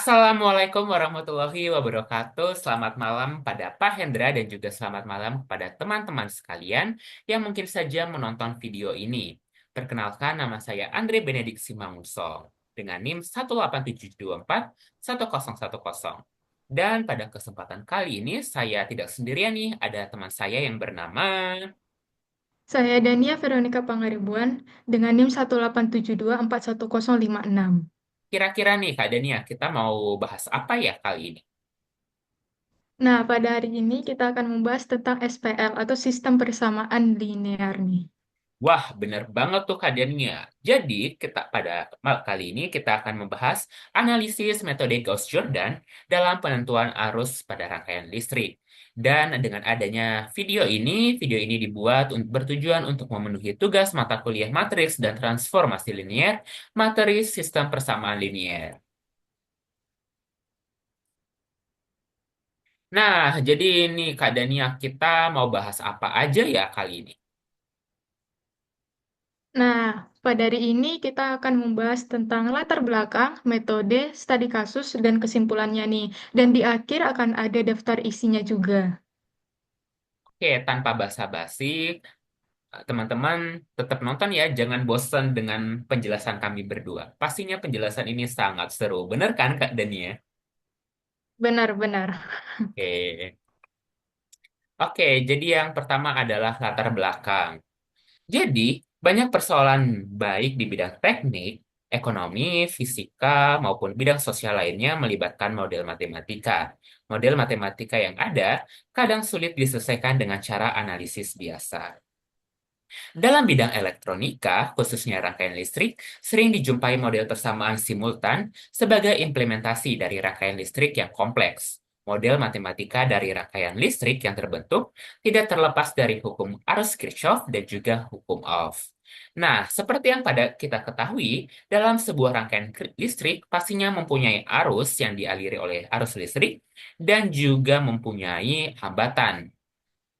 Assalamualaikum warahmatullahi wabarakatuh. Selamat malam pada Pak Hendra dan juga selamat malam kepada teman-teman sekalian yang mungkin saja menonton video ini. Perkenalkan, nama saya Andre Benedik Simanguso dengan NIM 187241010. Dan pada kesempatan kali ini saya tidak sendirian nih, ada teman saya yang bernama. Saya Dania Veronica Pangaribuan dengan NIM 187241056. Kira-kira nih Kak Dania, kita mau bahas apa ya kali ini? Nah, pada hari ini kita akan membahas tentang SPL atau sistem persamaan linear nih. Wah, benar banget tuh Kak Dania. Jadi, pada kali ini kita akan membahas analisis metode Gauss-Jordan dalam penentuan arus pada rangkaian listrik. Dan dengan adanya video ini dibuat bertujuan untuk memenuhi tugas mata kuliah matriks dan transformasi linier, materi sistem persamaan linier. Nah, jadi ini Kak Dania, kita mau bahas apa aja ya kali ini? Nah, pada hari ini kita akan membahas tentang latar belakang, metode, studi kasus, dan kesimpulannya nih. Dan di akhir akan ada daftar isinya juga. Oke, tanpa basa-basi, teman-teman tetap nonton ya, jangan bosan dengan penjelasan kami berdua. Pastinya penjelasan ini sangat seru, bener kan Kak Dania? Benar-benar. Oke, oke. Jadi yang pertama adalah latar belakang. Jadi banyak persoalan baik di bidang teknik, ekonomi, fisika maupun bidang sosial lainnya melibatkan model matematika. Model matematika yang ada kadang sulit diselesaikan dengan cara analisis biasa. Dalam bidang elektronika, khususnya rangkaian listrik, sering dijumpai model persamaan simultan sebagai implementasi dari rangkaian listrik yang kompleks. Model matematika dari rangkaian listrik yang terbentuk tidak terlepas dari hukum arus Kirchhoff dan juga hukum Ohm. Nah, seperti yang pada kita ketahui, dalam sebuah rangkaian listrik pastinya mempunyai arus yang dialiri oleh arus listrik dan juga mempunyai hambatan.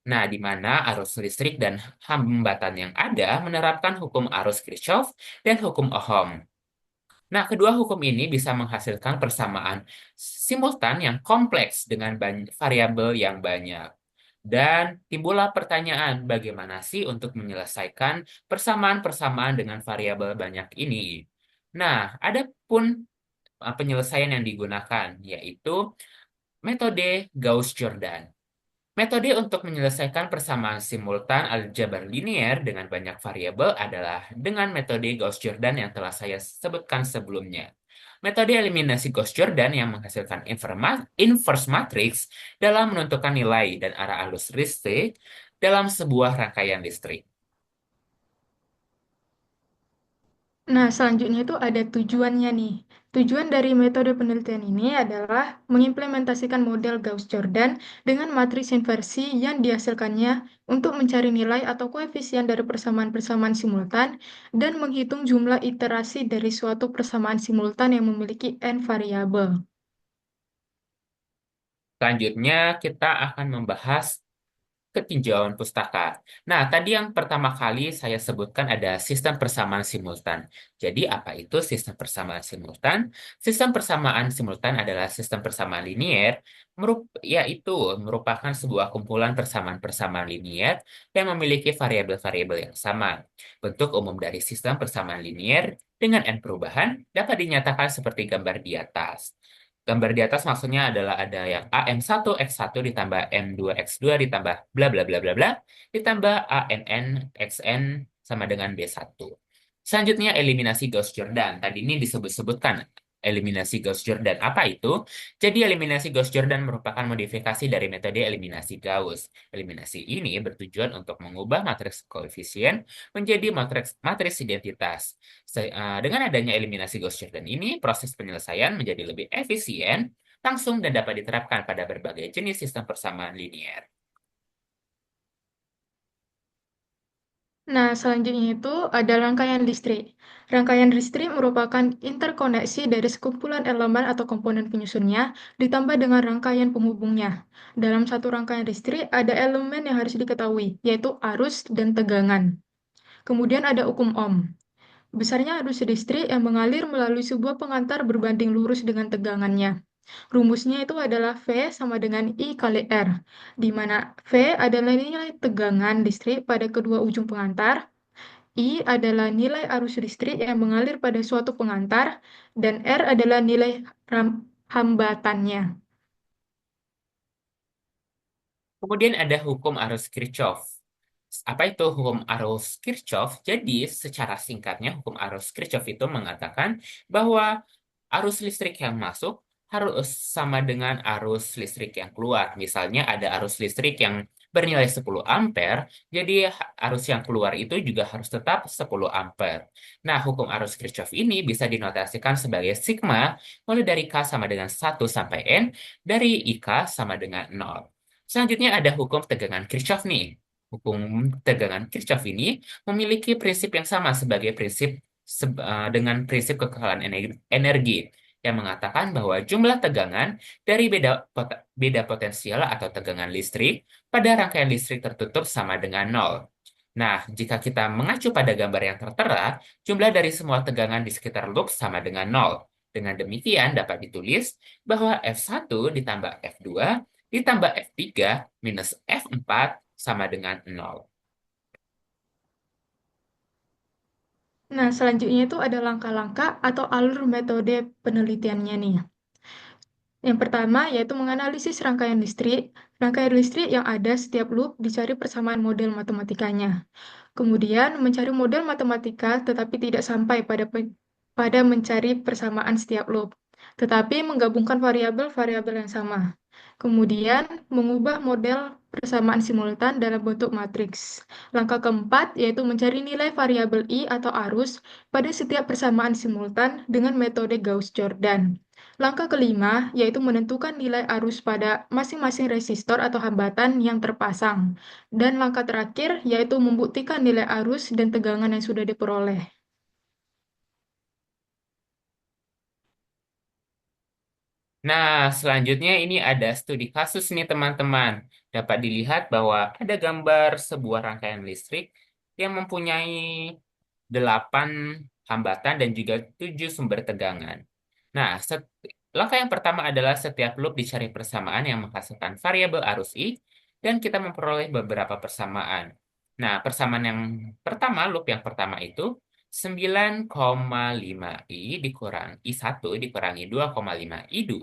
Nah, di mana arus listrik dan hambatan yang ada menerapkan hukum arus Kirchhoff dan hukum Ohm. Nah, kedua hukum ini bisa menghasilkan persamaan simultan yang kompleks dengan variabel yang banyak. Dan timbullah pertanyaan, bagaimana sih untuk menyelesaikan persamaan-persamaan dengan variabel banyak ini? Nah, ada pun penyelesaian yang digunakan, yaitu metode Gauss-Jordan. Metode untuk menyelesaikan persamaan simultan aljabar linier dengan banyak variabel adalah dengan metode Gauss-Jordan yang telah saya sebutkan sebelumnya. Metode eliminasi Gauss-Jordan yang menghasilkan inverse matrix dalam menentukan nilai dan arah arus listrik dalam sebuah rangkaian listrik. Nah, selanjutnya itu ada tujuannya nih. Tujuan dari metode penelitian ini adalah mengimplementasikan model Gauss-Jordan dengan matriks inversi yang dihasilkannya untuk mencari nilai atau koefisien dari persamaan-persamaan simultan dan menghitung jumlah iterasi dari suatu persamaan simultan yang memiliki n variabel. Selanjutnya, kita akan membahas ketinjauan pustaka. Nah, tadi yang pertama kali saya sebutkan ada sistem persamaan simultan. Jadi, apa itu sistem persamaan simultan? Sistem persamaan simultan adalah sistem persamaan linier, yaitu merupakan sebuah kumpulan persamaan-persamaan linier yang memiliki variabel-variabel yang sama. Bentuk umum dari sistem persamaan linier dengan n perubahan dapat dinyatakan seperti gambar di atas. Gambar di atas maksudnya adalah ada yang AM1X1 ditambah M2X2 ditambah bla bla bla bla bla ditambah ANN XN sama dengan B1. Selanjutnya eliminasi Gauss-Jordan. Tadi ini disebut-sebutkan eliminasi Gauss-Jordan. Apa itu? Jadi eliminasi Gauss-Jordan merupakan modifikasi dari metode eliminasi Gauss. Eliminasi ini bertujuan untuk mengubah matriks koefisien menjadi matriks identitas. Dengan adanya eliminasi Gauss-Jordan ini, proses penyelesaian menjadi lebih efisien, langsung dan dapat diterapkan pada berbagai jenis sistem persamaan linier. Nah, selanjutnya itu ada rangkaian listrik. Rangkaian listrik merupakan interkoneksi dari sekumpulan elemen atau komponen penyusunnya ditambah dengan rangkaian penghubungnya. Dalam satu rangkaian listrik ada elemen yang harus diketahui, yaitu arus dan tegangan. Kemudian ada hukum Ohm. Besarnya arus listrik yang mengalir melalui sebuah pengantar berbanding lurus dengan tegangannya. Rumusnya itu adalah V sama dengan I kali R, di mana V adalah nilai tegangan listrik pada kedua ujung pengantar, I adalah nilai arus listrik yang mengalir pada suatu pengantar, dan R adalah nilai hambatannya. Kemudian ada hukum arus Kirchhoff. Apa itu hukum arus Kirchhoff? Jadi, secara singkatnya, hukum arus Kirchhoff itu mengatakan bahwa arus listrik yang masuk harus sama dengan arus listrik yang keluar. Misalnya ada arus listrik yang bernilai 10 ampere, jadi arus yang keluar itu juga harus tetap 10 ampere. Nah, hukum arus Kirchhoff ini bisa dinotasikan sebagai sigma, mulai dari K sama dengan 1 sampai N, dari IK sama dengan 0. Selanjutnya ada hukum tegangan Kirchhoff nih. Hukum tegangan Kirchhoff ini memiliki prinsip yang sama sebagai prinsip dengan prinsip kekekalan energi yang mengatakan bahwa jumlah tegangan dari beda potensial atau tegangan listrik pada rangkaian listrik tertutup sama dengan nol. Nah, jika kita mengacu pada gambar yang tertera, jumlah dari semua tegangan di sekitar loop sama dengan nol. Dengan demikian dapat ditulis bahwa F1 ditambah F2 ditambah F3 minus F4 sama dengan nol. Nah, selanjutnya itu ada langkah-langkah atau alur metode penelitiannya nih. Yang pertama yaitu menganalisis rangkaian listrik. Rangkaian listrik yang ada setiap loop dicari persamaan model matematikanya. Kemudian mencari model matematika tetapi tidak sampai pada mencari persamaan setiap loop, tetapi menggabungkan variabel-variabel yang sama. Kemudian mengubah model persamaan simultan dalam bentuk matriks. Langkah keempat yaitu mencari nilai variabel I atau arus pada setiap persamaan simultan dengan metode Gauss-Jordan. Langkah kelima yaitu menentukan nilai arus pada masing-masing resistor atau hambatan yang terpasang. Dan langkah terakhir yaitu membuktikan nilai arus dan tegangan yang sudah diperoleh. Nah, selanjutnya ini ada studi kasus nih teman-teman. Dapat dilihat bahwa ada gambar sebuah rangkaian listrik yang mempunyai 8 hambatan dan juga 7 sumber tegangan. Nah, langkah yang pertama adalah setiap loop dicari persamaan yang menghasilkan variabel arus I, dan kita memperoleh beberapa persamaan. Nah, persamaan yang pertama, loop yang pertama itu 9,5 I dikurangi I1 dikurangi 2,5 I2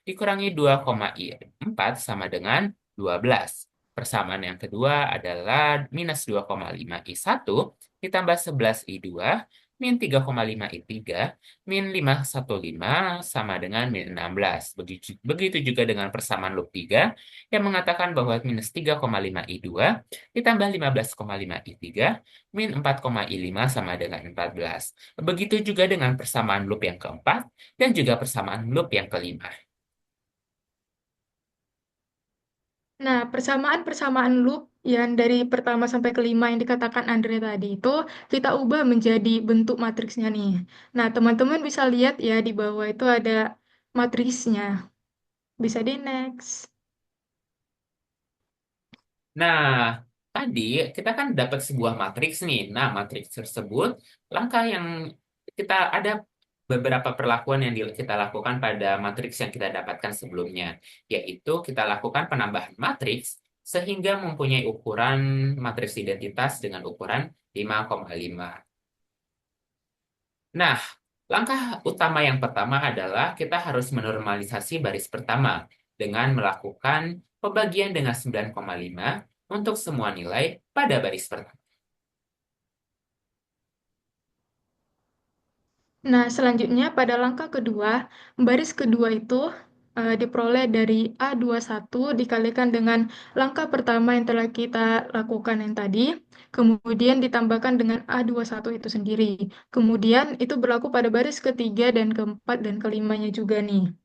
dikurangi 2,I4 sama dengan 12. Persamaan yang kedua adalah minus 2,5 I1 ditambah 11 I2 min 3,5 I3 min 515 sama dengan min 16. Begitu juga dengan persamaan loop 3 yang mengatakan bahwa minus 3,5 I2 ditambah 15,5 I3 min 4,I5 sama dengan 14. Begitu juga dengan persamaan loop yang keempat dan juga persamaan loop yang kelima. Nah, persamaan-persamaan loop yang dari pertama sampai kelima yang dikatakan Andre tadi itu kita ubah menjadi bentuk matriksnya nih. Nah, teman-teman bisa lihat ya di bawah itu ada matriksnya. Bisa di next. Nah, tadi kita kan dapat sebuah matriks nih. Nah, matriks tersebut, langkah yang kita ada beberapa perlakuan yang kita lakukan pada matriks yang kita dapatkan sebelumnya, yaitu kita lakukan penambahan matriks sehingga mempunyai ukuran matriks identitas dengan ukuran 5,5. Nah, langkah utama yang pertama adalah kita harus menormalisasi baris pertama dengan melakukan pembagian dengan 9,5 untuk semua nilai pada baris pertama. Nah, selanjutnya pada langkah kedua, baris kedua itu diperoleh dari A21 dikalikan dengan langkah pertama yang telah kita lakukan yang tadi, kemudian ditambahkan dengan A21 itu sendiri. Kemudian itu berlaku pada baris ketiga dan keempat dan kelimanya juga nih.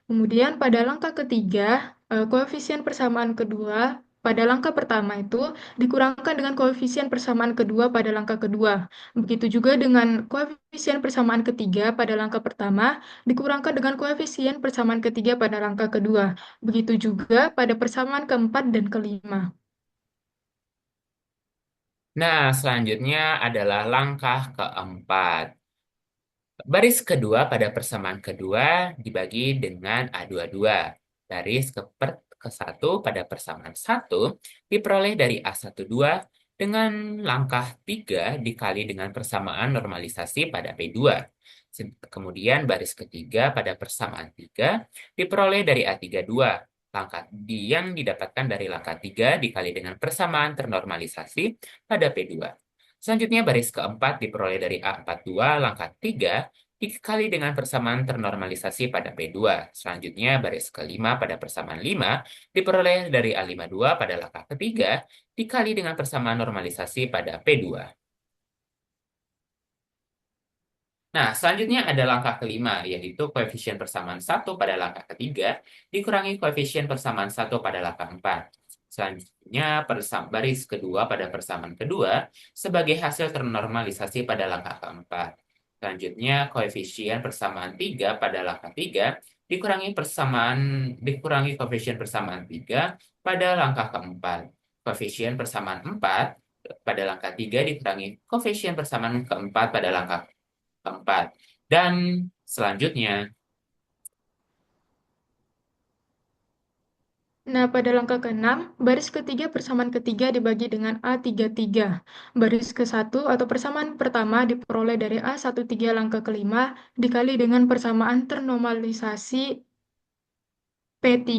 Kemudian pada langkah ketiga, koefisien persamaan kedua pada langkah pertama itu dikurangkan dengan koefisien persamaan kedua pada langkah kedua. Begitu juga dengan koefisien persamaan ketiga pada langkah pertama dikurangkan dengan koefisien persamaan ketiga pada langkah kedua. Begitu juga pada persamaan keempat dan kelima. Nah, selanjutnya adalah langkah keempat. Baris kedua pada persamaan kedua dibagi dengan A22. Baris ke satu pada persamaan satu diperoleh dari A12 dengan langkah 3 dikali dengan persamaan normalisasi pada P2. Kemudian baris ketiga pada persamaan 3 diperoleh dari A32. Langkah yang didapatkan dari langkah 3 dikali dengan persamaan ternormalisasi pada P2. Selanjutnya baris keempat diperoleh dari A42 langkah 3 dikali dengan persamaan ternormalisasi pada P2. Selanjutnya baris kelima pada persamaan 5 diperoleh dari A52 pada langkah ketiga dikali dengan persamaan normalisasi pada P2. Nah, selanjutnya ada langkah kelima, yaitu koefisien persamaan satu pada langkah ketiga dikurangi koefisien persamaan satu pada langkah 4. Selanjutnya, baris kedua pada persamaan kedua sebagai hasil ternormalisasi pada langkah keempat. Selanjutnya, koefisien persamaan 3 pada langkah 3 dikurangi koefisien persamaan 3 pada langkah keempat. Koefisien persamaan 4 pada langkah 3 dikurangi koefisien persamaan keempat pada langkah keempat. Dan selanjutnya, Nah, pada langkah ke-6, baris ketiga persamaan ketiga dibagi dengan A33. Baris ke-1 atau persamaan pertama diperoleh dari A13 langkah kelima dikali dengan persamaan ternormalisasi P3.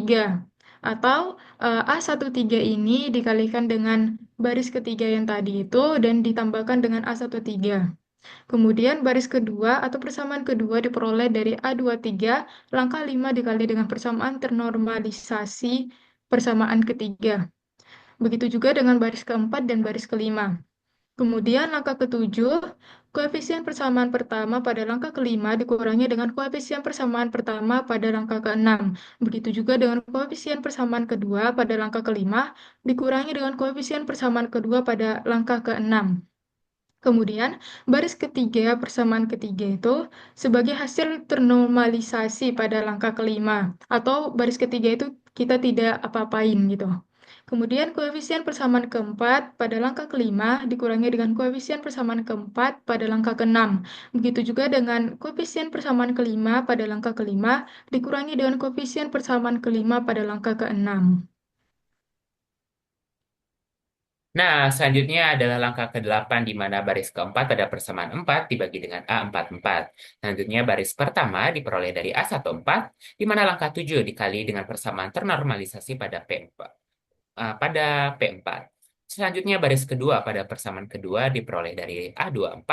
Atau A13 ini dikalikan dengan baris ketiga yang tadi itu dan ditambahkan dengan A13. Kemudian baris kedua atau persamaan kedua diperoleh dari A23 langkah 5 dikali dengan persamaan ternormalisasi persamaan ketiga. Begitu juga dengan baris keempat dan baris kelima. Kemudian langkah ketujuh, koefisien persamaan pertama pada langkah kelima dikurangi dengan koefisien persamaan pertama pada langkah keenam. Begitu juga dengan koefisien persamaan kedua pada langkah kelima dikurangi dengan koefisien persamaan kedua pada langkah keenam. Kemudian, baris ketiga persamaan ketiga itu sebagai hasil ternormalisasi pada langkah kelima, atau baris ketiga itu kita tidak apa-apain gitu. Kemudian, koefisien persamaan keempat pada langkah kelima dikurangi dengan koefisien persamaan keempat pada langkah keenam. Begitu juga dengan koefisien persamaan kelima pada langkah kelima dikurangi dengan koefisien persamaan kelima pada langkah keenam. nah, selanjutnya adalah langkah ke-8 di mana baris keempat pada persamaan 4 dibagi dengan A44. Selanjutnya baris pertama diperoleh dari A14, di mana langkah 7 dikali dengan persamaan ternormalisasi pada P4. Pada P4. Selanjutnya baris kedua pada persamaan kedua diperoleh dari A24,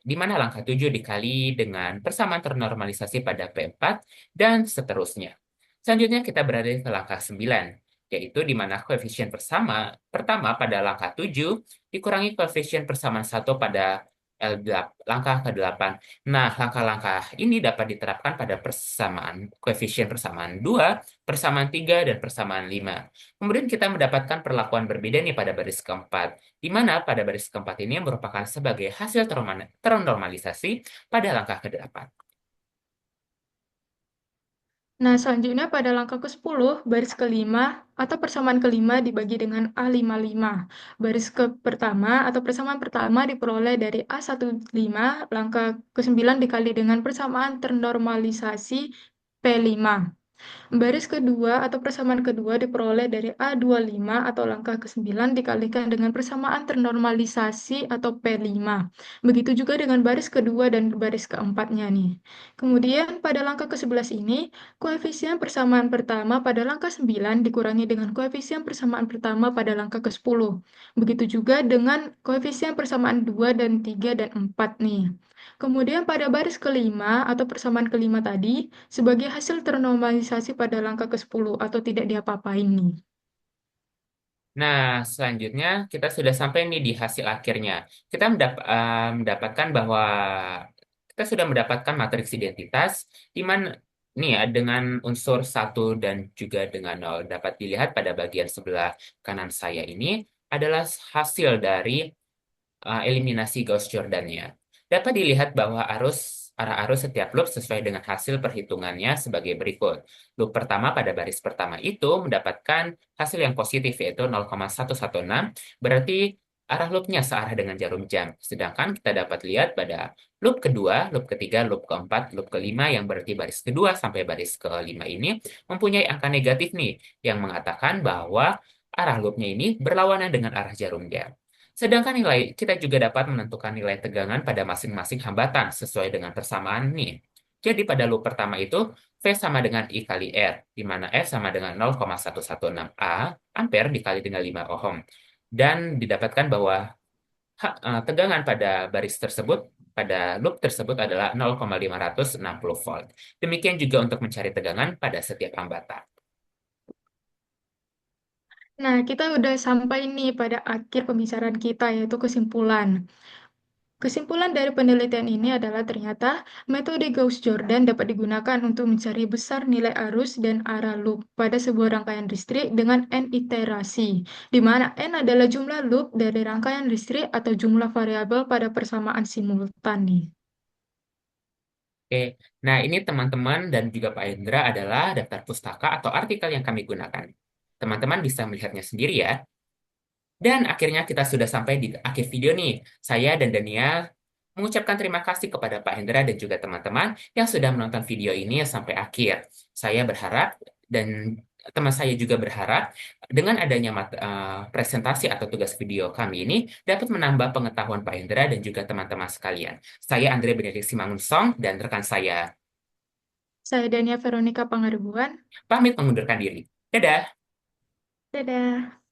di mana langkah 7 dikali dengan persamaan ternormalisasi pada P4, dan seterusnya. Selanjutnya kita berada ke langkah 9, yaitu di mana koefisien pertama pada langkah 7 dikurangi koefisien persamaan satu pada langkah ke-8. Nah, langkah-langkah ini dapat diterapkan pada koefisien persamaan 2, persamaan 3, dan persamaan 5. Kemudian kita mendapatkan perlakuan berbeda nih pada baris keempat, di mana pada baris keempat ini merupakan sebagai hasil ternormalisasi pada langkah ke-8. Nah, selanjutnya pada langkah ke-10, baris kelima atau persamaan kelima dibagi dengan A55. Baris pertama atau persamaan pertama diperoleh dari A15, langkah ke-9 dikali dengan persamaan ternormalisasi P5. Baris kedua atau persamaan kedua diperoleh dari A25 atau langkah ke-9 dikalikan dengan persamaan ternormalisasi atau P5. Begitu juga dengan baris kedua dan baris keempatnya nih. Kemudian pada langkah ke-11 ini, koefisien persamaan pertama pada langkah 9 dikurangi dengan koefisien persamaan pertama pada langkah ke-10. Begitu juga dengan koefisien persamaan 2 dan 3 dan 4 nih. Kemudian pada baris kelima atau persamaan kelima tadi, sebagai hasil ternormalisasi pada langkah ke-10 atau tidak diapa-apain nih. Nah, selanjutnya kita sudah sampai nih di hasil akhirnya. Kita mendapatkan bahwa kita sudah mendapatkan matriks identitas di mana nih ya dengan unsur satu dan juga dengan nol dapat dilihat pada bagian sebelah kanan saya ini adalah hasil dari eliminasi Gauss-Jordan-nya. Dapat dilihat bahwa arah arus setiap loop sesuai dengan hasil perhitungannya sebagai berikut. Loop pertama pada baris pertama itu mendapatkan hasil yang positif yaitu 0,116, berarti arah loopnya searah dengan jarum jam. Sedangkan kita dapat lihat pada loop kedua, loop ketiga, loop keempat, loop kelima yang berarti baris kedua sampai baris kelima ini mempunyai angka negatif nih yang mengatakan bahwa arah loopnya ini berlawanan dengan arah jarum jam. Sedangkan kita juga dapat menentukan nilai tegangan pada masing-masing hambatan sesuai dengan persamaan nih. Jadi pada loop pertama itu V sama dengan I kali R, di mana F sama dengan 0,116 ampere dikali dengan 5 ohm. Dan didapatkan bahwa tegangan pada baris tersebut, pada loop tersebut adalah 0,560 volt. Demikian juga untuk mencari tegangan pada setiap hambatan. Nah, kita udah sampai nih pada akhir pembicaraan kita, yaitu kesimpulan. Kesimpulan dari penelitian ini adalah ternyata metode Gauss-Jordan dapat digunakan untuk mencari besar nilai arus dan arah loop pada sebuah rangkaian listrik dengan n iterasi, di mana n adalah jumlah loop dari rangkaian listrik atau jumlah variabel pada persamaan simultan nih. Oke, nah ini teman-teman dan juga Pak Hendra adalah daftar pustaka atau artikel yang kami gunakan. Teman-teman bisa melihatnya sendiri ya. Dan akhirnya kita sudah sampai di akhir video nih. Saya dan Daniel mengucapkan terima kasih kepada Pak Hendra dan juga teman-teman yang sudah menonton video ini sampai akhir. Saya berharap dan teman saya juga berharap dengan adanya presentasi atau tugas video kami ini dapat menambah pengetahuan Pak Hendra dan juga teman-teman sekalian. Saya Andre Benedict Simangunsong dan rekan saya Saya Dania Veronica Pangaribuan. pamit mengundurkan diri. Dadah! Dadah.